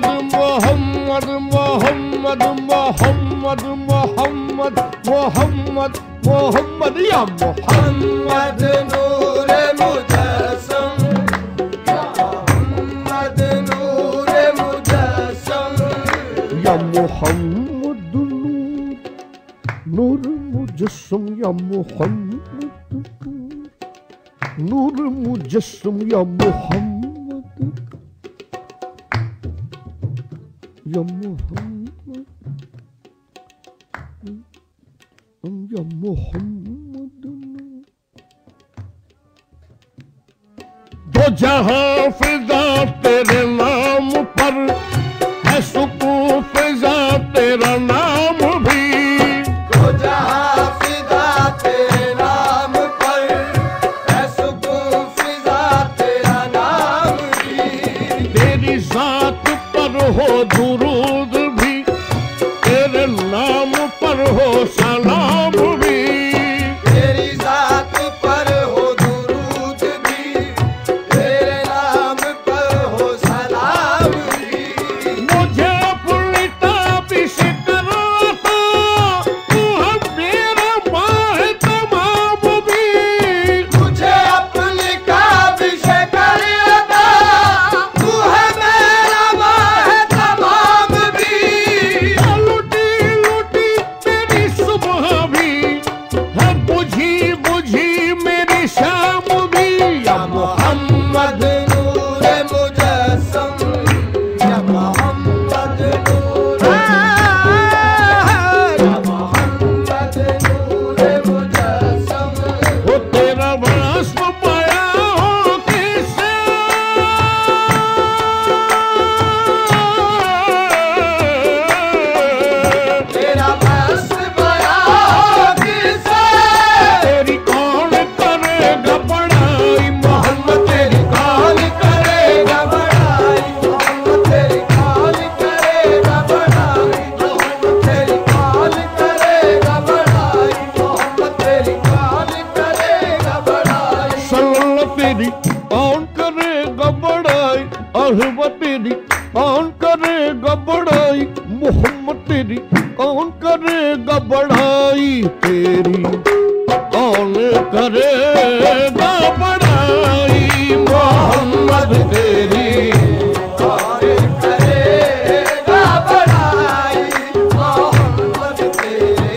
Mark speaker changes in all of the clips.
Speaker 1: मोहम्मद मोहम्मद मोहम्मद मोहम्मद मोहम्मद मोहम्मद या मोहम्मद
Speaker 2: नूर मुजस्सम, या मोहम्मद नूर मुजस्सम,
Speaker 1: या मोहम्मद नूर मुजस्सम, या मोहम्मद नूर मुजस्सम, या मोहम्मद, या मोहम्मद, या मोहम्मद। दो जहां फिजा तेरे नाम पर है, सुकून फिजा तेरा नाम भी।
Speaker 2: दो जहां फिजा तेरे नाम पर है, सुकून फिजा तेरा नाम भी।
Speaker 1: तेरी जात पर हो दुरूद भी, तेरे नाम पर हो सलाम भी।
Speaker 2: तेरी जात पर हो दुरूद भी, तेरे नाम पर हो सलाम भी।
Speaker 1: मुझे अपनी ताबिश कराता, तू है मेरा माह तमाम भी।
Speaker 2: मुझे अपनी काबिश कराता, तू है मेरा माह तमाम भी।
Speaker 1: लुटी लुटी तेरी सुबह भी है, बुझी बुझी मेरी शाम भी। या
Speaker 2: मोहम्मद नूर मुजस्सम, या मोहम्मद नूर, या मोहम्मद नूर मुजस्सम।
Speaker 1: वो तेरा भस्म पाया हो किसे,
Speaker 2: तेरा बस बया किसे,
Speaker 1: तेरी कौन करेगा बड़ाई मोहम्मद, तेरी
Speaker 2: कौन करेगा बड़ाई मोहम्मद, तेरी कौन करेगा बड़ाई मोहम्मद, तेरी कौन करेगा बड़ाई मोहम्मद, तेरी कौन करेगा बड़ाई।
Speaker 1: सल्लल्लाहु तेरी कौन करेगा बड़ाई, अहमद तेरी कौन करेगा बड़ाई, मोहम्मद तेरी कौन करेगा बड़ाई। तेरी कौन करेगा बड़ाई मोहम्मद, तेरी
Speaker 2: कौन करेगा बड़ाई मोहम्मद, तेरे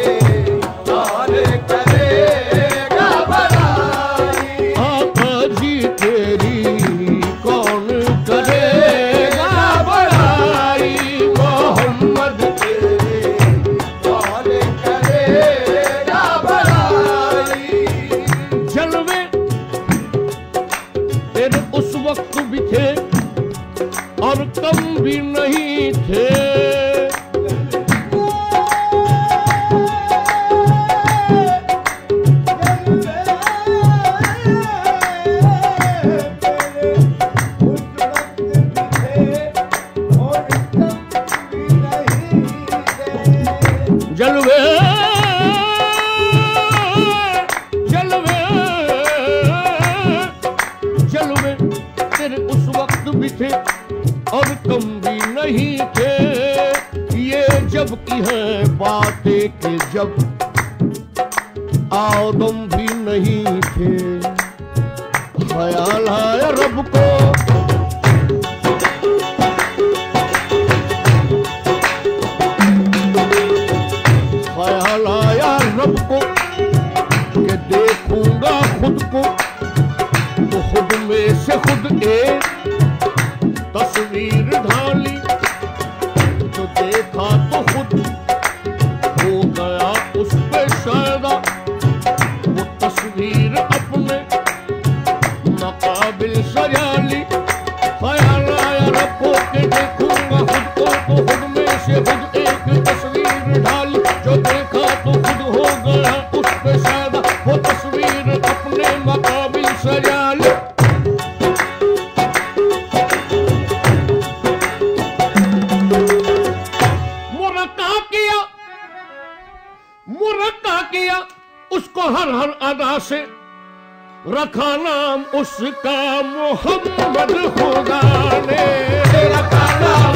Speaker 2: कौन करेगा बड़ाई।
Speaker 1: आका जी तेरी कौन करेगा बड़ाई मोहम्मद,
Speaker 2: तेरे कौन करेगा बड़ाई।
Speaker 1: जलवे तेरे उस वक्त भी थे और कम भी नहीं थे। जलवे जलवे जलवे तेरे उस वक्त भी थे और कम भी नहीं थे। ये जब की है बातें कि जब आदम भी नहीं थे। ख्याल आया रब को, ख्याल आया रब को कि देखूंगा खुद को, तो खुद में से खुद एक तस्वीर ढाली। जो देखा तो खुद हो गया उस पे शायदा, वो तस्वीर अपने नाकाबिल सजाली। ख्याल आया रब को कि देखूंगा खुद को, तो खुद में से खुद एक तस्वीर ढाली। जो देखा तो खुद हो गया उस पे शायदा, वो तस्वीर अपने मकाबिल सजाली। मुरक्का किया उसको हर हर अदा से, रखा नाम उसका मोहम्मद खुदा ने।
Speaker 2: रखा नाम